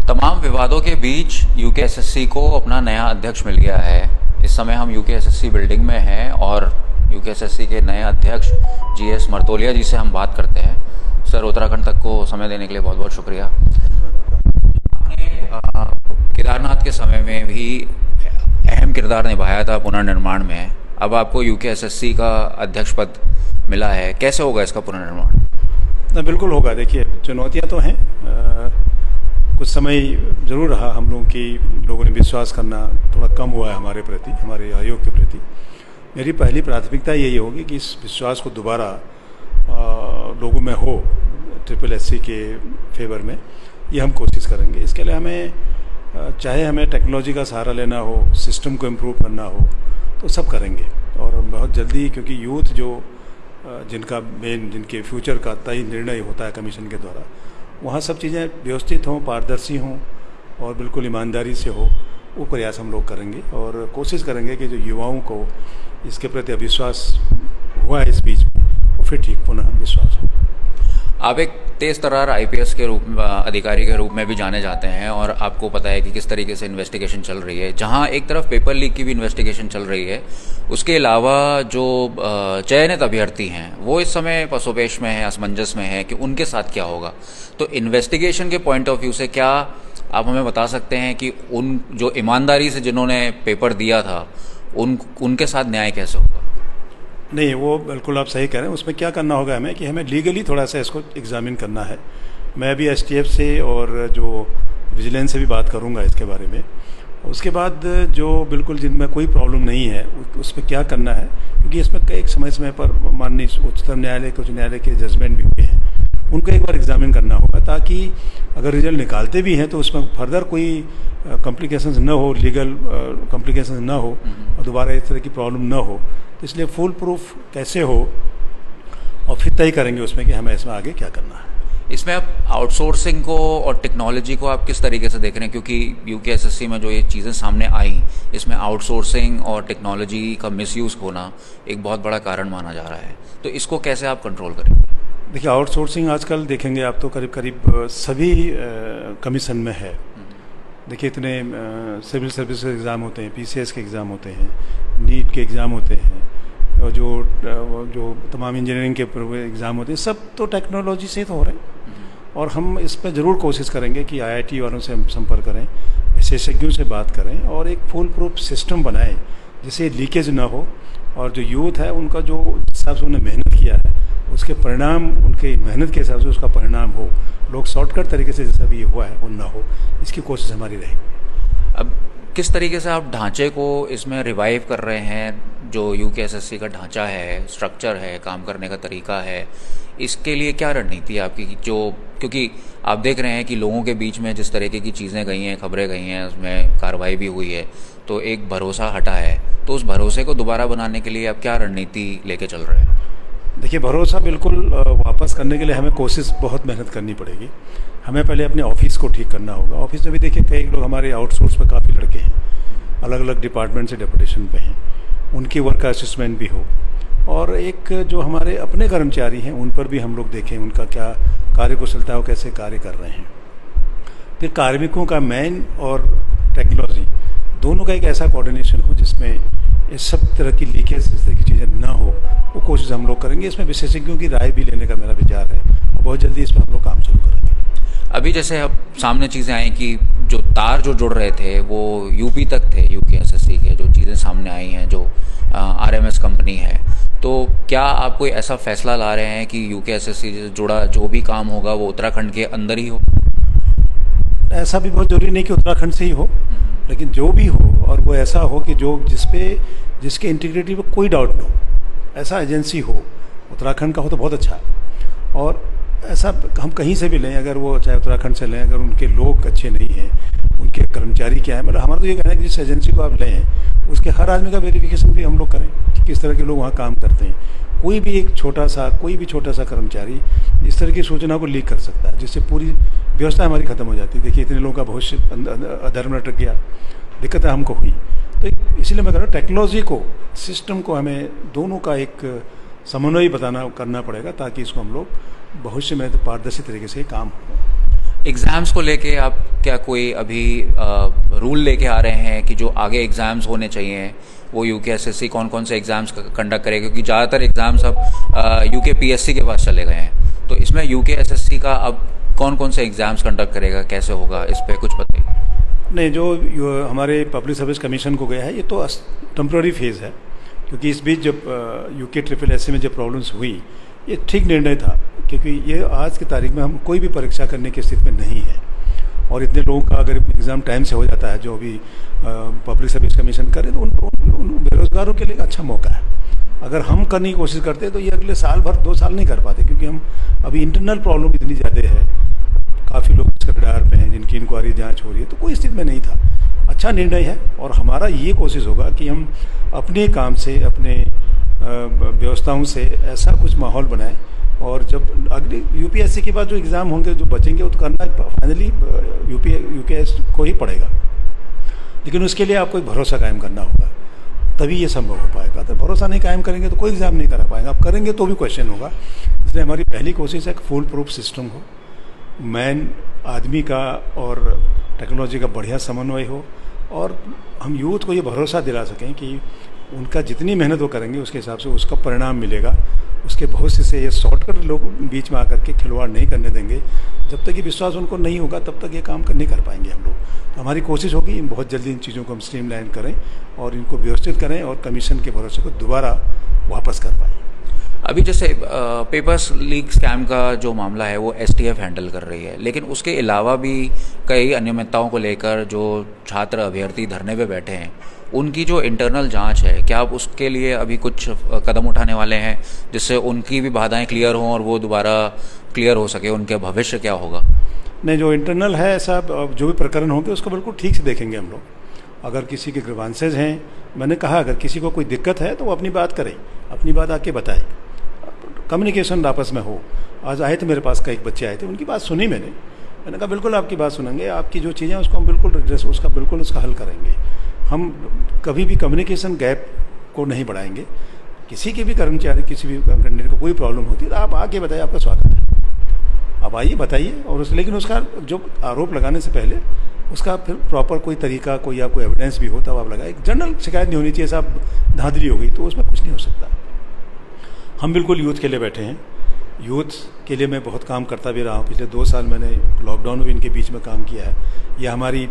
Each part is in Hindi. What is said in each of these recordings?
तमाम विवादों के बीच यूकेएसएससी को अपना नया अध्यक्ष मिल गया है। इस समय हम यूकेएसएससी बिल्डिंग में हैं और यूकेएसएससी के नए अध्यक्ष जीएस मर्तोलिया जी से हम बात करते हैं। सर, उत्तराखंड तक को समय देने के लिए बहुत बहुत शुक्रिया। आपने केदारनाथ के समय में भी अहम किरदार निभाया था पुनर्निर्माण में। अब आपको यूकेएसएससी का अध्यक्ष पद मिला है, कैसे होगा इसका पुनर्निर्माण? बिल्कुल होगा। देखिए, चुनौतियां तो हैं। कुछ समय ज़रूर रहा हम लोगों ने विश्वास करना थोड़ा कम हुआ है हमारे प्रति, हमारे आयोग के प्रति। मेरी पहली प्राथमिकता यही होगी कि इस विश्वास को दोबारा लोगों में हो, SSSC के फेवर में। ये हम कोशिश करेंगे। इसके लिए चाहे हमें टेक्नोलॉजी का सहारा लेना हो, सिस्टम को इम्प्रूव करना हो, तो सब करेंगे। और बहुत जल्दी, क्योंकि यूथ जिनके फ्यूचर का तय निर्णय होता है कमीशन के द्वारा, वहाँ सब चीज़ें व्यवस्थित हों, पारदर्शी हों और बिल्कुल ईमानदारी से हो, वो प्रयास हम लोग करेंगे। और कोशिश करेंगे कि जो युवाओं को इसके प्रति अविश्वास हुआ है इस बीच में, वो फिर ठीक पुनः विश्वास हो। आप एक तेज तर्रार आईपीएस के रूप में, अधिकारी के रूप में भी जाने जाते हैं और आपको पता है कि किस तरीके से इन्वेस्टिगेशन चल रही है। जहां एक तरफ पेपर लीक की भी इन्वेस्टिगेशन चल रही है, उसके अलावा जो चयनित अभ्यर्थी हैं वो इस समय पसोपेश में है, असमंजस में है कि उनके साथ क्या होगा। तो इन्वेस्टिगेशन के पॉइंट ऑफ व्यू से क्या आप हमें बता सकते हैं कि उन जो ईमानदारी से जिन्होंने पेपर दिया था उनके साथ न्याय कैसे होगा? नहीं, वो बिल्कुल आप सही कह रहे हैं। उसमें क्या करना होगा हमें कि हमें लीगली थोड़ा सा इसको एग्जामिन करना है। मैं अभी STF से और जो विजिलेंस से भी बात करूंगा इसके बारे में। उसके बाद जो बिल्कुल जिनमें कोई प्रॉब्लम नहीं है उसमें क्या करना है, क्योंकि इसमें कई समय पर माननीय उच्चतम न्यायालय, उच्च न्यायालय के जजमेंट भी हुए हैं, उनको एक बार एग्जामिन करना होगा, ताकि अगर रिजल्ट निकालते भी हैं तो उसमें फर्दर कोई कॉम्प्लिकेशंस न हो, लीगल कॉम्प्लिकेशंस न हो और दोबारा इस तरह की प्रॉब्लम न हो। तो इसलिए फुल प्रूफ कैसे हो और फिर तय करेंगे उसमें कि हमें इसमें आगे क्या करना है। इसमें आप आउटसोर्सिंग को और टेक्नोलॉजी को आप किस तरीके से देख रहे हैं? क्योंकि यूकेएसएससी में जो ये चीज़ें सामने आई, इसमें आउटसोर्सिंग और टेक्नोलॉजी का मिसयूज़ होना एक बहुत बड़ा कारण माना जा रहा है। तो इसको कैसे आप कंट्रोल करेंगे? देखिए, आउटसोर्सिंग आजकल देखेंगे आप तो करीब करीब सभी कमीशन में है। देखिए, इतने सिविल सर्विस के एग्ज़ाम होते हैं, PCS के एग्ज़ाम होते हैं, नीट के एग्ज़ाम होते हैं, और जो तमाम इंजीनियरिंग के एग्ज़ाम होते हैं, सब तो टेक्नोलॉजी से तो हो रहे हैं। और हम इस पर ज़रूर कोशिश करेंगे कि IIT वालों से हम संपर्क करें, विशेषज्ञों से बात करें और एक फुल प्रूफ सिस्टम बनाएं जिससे लीकेज ना हो। और जो यूथ है उनका जो हिसाब से उन्होंने मेहनत किया है, उसके परिणाम, उनके मेहनत के हिसाब से उसका परिणाम हो, लोग शॉर्टकट तरीके से जैसा भी हुआ है वो ना हो, इसकी कोशिश हमारी रहेगी। अब किस तरीके से आप ढांचे को इसमें रिवाइव कर रहे हैं? जो यूकेएसएससी का ढांचा है, स्ट्रक्चर है, काम करने का तरीका है, इसके लिए क्या रणनीति है आपकी? क्योंकि आप देख रहे हैं कि लोगों के बीच में जिस तरीके की चीज़ें गई हैं, खबरें गई हैं, उसमें कार्रवाई भी हुई है, तो एक भरोसा हटा है। तो उस भरोसे को दोबारा बनाने के लिए आप क्या रणनीति लेके चल रहे हैं? देखिए, भरोसा बिल्कुल वापस करने के लिए हमें बहुत मेहनत करनी पड़ेगी। हमें पहले अपने ऑफिस को ठीक करना होगा। ऑफिस में भी देखिए, कई लोग हमारे आउटसोर्स पर काफ़ी लड़के हैं, अलग अलग डिपार्टमेंट से डेपुटेशन पे हैं, उनकी वर्क असेसमेंट भी हो। और एक जो हमारे अपने कर्मचारी हैं उन पर भी हम लोग देखें उनका क्या कार्यकुशलता है, कैसे कार्य कर रहे हैं। फिर कार्मिकों का मैन और टेक्नोलॉजी दोनों का एक ऐसा कोऑर्डिनेशन हो जिसमें इस सब तरह की लीकेज, इस तरह की चीज़ें ना हो, वो कोशिश हम लोग करेंगे। इसमें विशेषज्ञों की राय भी लेने का मेरा विचार है और बहुत जल्दी इस पर हम लोग काम शुरू करेंगे। अभी जैसे अब सामने चीज़ें आई कि जो तार जो जुड़ रहे थे वो यूपी तक थे, यूकेएसएससी के जो चीज़ें सामने आई हैं, जो RMS कंपनी है, तो क्या आप कोई ऐसा फैसला ला रहे हैं कि यूकेएसएससी से जुड़ा जो भी काम होगा वो उत्तराखंड के अंदर ही हो? ऐसा भी बहुत जरूरी नहीं कि उत्तराखंड से ही हो, लेकिन जो भी हो और वो ऐसा हो कि जिसके इंटीग्रिटी पर कोई डाउट न हो, ऐसा एजेंसी हो। उत्तराखंड का हो तो बहुत अच्छा है। और ऐसा हम कहीं से भी लें, अगर वो चाहे उत्तराखंड से लें, अगर उनके लोग अच्छे नहीं हैं, उनके कर्मचारी क्या है, मतलब हमारा तो ये कहना है कि जिस एजेंसी को आप लें उसके हर आदमी का वेरिफिकेशन भी हम लोग करें कि किस तरह के लोग वहाँ काम करते हैं। कोई भी छोटा सा कर्मचारी इस तरह की सूचना को लीक कर सकता है, जिससे पूरी व्यवस्था हमारी खत्म हो जाती है। देखिए, इतने लोगों का भविष्य अधर्म में अटक गया, दिक्कतें हमको हुई। तो इसलिए मैं कह रहा हूँ, टेक्नोलॉजी को, सिस्टम को हमें दोनों का एक समन्वय करना पड़ेगा, ताकि इसको हम लोग भविष्य में तो पारदर्शी तरीके से काम हो। एग्ज़ाम्स को लेके आप क्या कोई अभी रूल लेके आ रहे हैं कि जो आगे एग्ज़ाम्स होने चाहिए वो यूकेएसएससी कौन कौन से एग्ज़ाम्स कंडक्ट करेगा, क्योंकि ज़्यादातर एग्ज़ाम्स अब यूकेपीएससी के पास चले गए हैं, तो इसमें यूकेएसएससी का अब कौन कौन से एग्ज़ाम्स कंडक्ट करेगा, कैसे होगा, इस पर कुछ बताइए। नहीं, जो हमारे पब्लिक सर्विस कमीशन को गया है ये तो टेम्प्रेरी फेज़ है, क्योंकि इस बीच जब यूके में जब प्रॉब्लम्स हुई ये ठीक निर्णय था, क्योंकि ये आज की तारीख में हम कोई भी परीक्षा करने की स्थिति में नहीं है, और इतने लोगों का अगर एग्ज़ाम टाइम से हो जाता है जो अभी पब्लिक सर्विस कमीशन करे तो उन बेरोज़गारों के लिए एक अच्छा मौका है। अगर हम करने की कोशिश करते हैं तो ये अगले साल भर 2 साल नहीं कर पाते, क्योंकि हम अभी इंटरनल प्रॉब्लम इतनी ज़्यादा है, काफ़ी लोग इसके रडार पे हैं जिनकी इंक्वायरी जांच हो रही है, तो कोई स्थिति में नहीं था। अच्छा निर्णय है, और हमारा ये कोशिश होगा कि हम अपने काम से, अपने व्यवस्थाओं से ऐसा कुछ माहौल बनाएं, और जब अगली यूपीएससी के बाद जो एग्ज़ाम होंगे जो बचेंगे वो तो करना फाइनली यूकेएस को ही पड़ेगा, लेकिन उसके लिए आपको एक भरोसा कायम करना होगा, तभी ये संभव हो पाएगा। तो भरोसा नहीं कायम करेंगे तो कोई एग्ज़ाम नहीं करा पाएंगे, आप करेंगे तो भी क्वेश्चन होगा। इसलिए हमारी पहली कोशिश है कि फुल प्रूफ सिस्टम हो, मैन आदमी का और टेक्नोलॉजी का बढ़िया समन्वय हो, और हम यूथ को ये भरोसा दिला सकें कि उनका जितनी मेहनत वो करेंगे उसके हिसाब से उसका परिणाम मिलेगा। उसके बहुत से ये शॉर्टकट लोग बीच में आकर के खिलवाड़ नहीं करने देंगे। जब तक ये विश्वास उनको नहीं होगा तब तक ये काम नहीं कर पाएंगे हम लोग। तो हमारी कोशिश होगी बहुत जल्दी इन चीज़ों को हम स्ट्रीमलाइन करें और इनको व्यवस्थित करें और कमीशन के भरोसे को दोबारा वापस कर पाएँ। अभी जैसे पेपर्स लीक स्कैम का जो मामला है वो एसटीएफ हैंडल कर रही है, लेकिन उसके अलावा भी कई अनियमितताओं को लेकर जो छात्र अभ्यर्थी धरने पे बैठे हैं उनकी जो इंटरनल जांच है, क्या आप उसके लिए अभी कुछ कदम उठाने वाले हैं जिससे उनकी भी बाधाएं क्लियर हों और वो दोबारा क्लियर हो सके, उनके भविष्य क्या होगा? नहीं, जो इंटरनल है ऐसा जो भी प्रकरण होंगे उसको बिल्कुल ठीक से देखेंगे हम लोग। अगर किसी के ग्रीवांसेज हैं, मैंने कहा अगर किसी को कोई दिक्कत है तो वो अपनी बात करे, अपनी बात आके बताए, कम्युनिकेशन आपस में हो। आज आए थे मेरे पास कई बच्चे आए थे, उनकी बात सुनी मैंने कहा बिल्कुल आपकी बात सुनेंगे, आपकी जो चीज़ें उसको हम बिल्कुल उसका हल करेंगे। हम कभी भी कम्युनिकेशन गैप को नहीं बढ़ाएंगे। किसी के भी कर्मचारी, किसी भी कैंडिडेट को कोई प्रॉब्लम होती है तो आप आके बताइए, आपका स्वागत है, आप आइए बताइए। और लेकिन उसका जो आरोप लगाने से पहले उसका फिर प्रॉपर कोई तरीका, कोई आपको एविडेंस भी हो तब आप लगाए। जनरल शिकायत नहीं होनी चाहिए, साहब धांधली हो गई तो उसमें कुछ नहीं हो सकता। हम बिल्कुल यूथ के लिए बैठे हैं, यूथ के लिए मैं बहुत काम करता भी रहा हूँ। पिछले 2 साल मैंने लॉकडाउन में इनके बीच में काम किया है। यह हमारी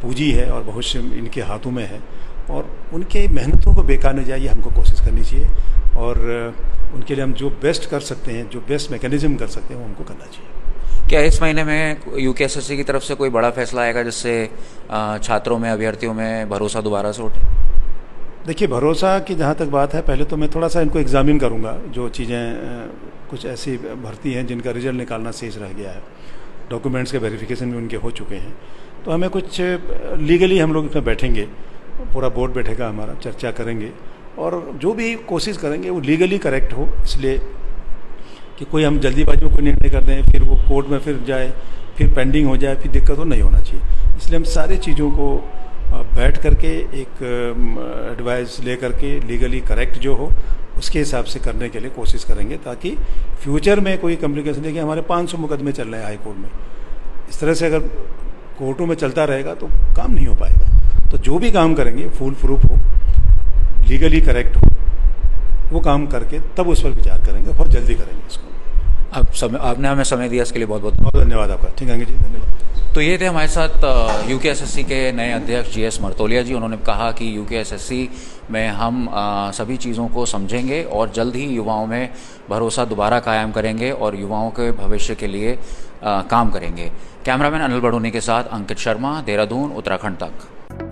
पूंजी है और भविष्य इनके हाथों में है, और उनके मेहनतों को बेकार न जाए ये हमको कोशिश करनी चाहिए, और उनके लिए हम जो बेस्ट कर सकते हैं, जो बेस्ट मैकेनिज्म कर सकते हैं वो हमको करना चाहिए। क्या इस महीने में यूकेएसएससी की तरफ से कोई बड़ा फैसला आएगा जिससे छात्रों में, अभ्यर्थियों में भरोसा दोबारा से उठे? देखिए, भरोसा की जहाँ तक बात है, पहले तो मैं थोड़ा सा इनको एग्जामिन करूँगा। जो चीज़ें कुछ ऐसी भर्ती हैं जिनका रिजल्ट निकालना शेष रह गया है, डॉक्यूमेंट्स के वेरिफिकेशन भी उनके हो चुके हैं, तो हमें कुछ लीगली हम लोग इसमें बैठेंगे, पूरा बोर्ड बैठेगा हमारा, चर्चा करेंगे और जो भी कोशिश करेंगे वो लीगली करेक्ट हो। इसलिए कि कोई हम जल्दीबाजी में कोई निर्णय कर दें, फिर वो कोर्ट में फिर जाए, फिर पेंडिंग हो जाए, फिर दिक्कत हो, नहीं होना चाहिए। इसलिए हम सारी चीज़ों को बैठ करके एक एडवाइस ले करके लीगली करेक्ट जो हो उसके हिसाब से करने के लिए कोशिश करेंगे, ताकि फ्यूचर में कोई कम्प्लिकेशन। देखिए, हमारे 500 मुकदमे चल रहे हैं हाई कोर्ट में। इस तरह से अगर कोर्टों में चलता रहेगा तो काम नहीं हो पाएगा। तो जो भी काम करेंगे फुल प्रूफ हो, लीगली करेक्ट हो, वो काम करके तब उस पर विचार करेंगे और जल्दी करेंगे इसको। आपने हमें समय दिया, इसके लिए बहुत बहुत बहुत धन्यवाद आपका। ठीक है जी, धन्यवाद। तो ये थे हमारे साथ यूकेएसएससी के नए अध्यक्ष जीएस मर्तोलिया जी। उन्होंने कहा कि यूकेएसएससी में हम सभी चीज़ों को समझेंगे और जल्द ही युवाओं में भरोसा दोबारा कायम करेंगे और युवाओं के भविष्य के लिए काम करेंगे। कैमरामैन अनिल बड़ोनी के साथ अंकित शर्मा, देहरादून, उत्तराखंड तक।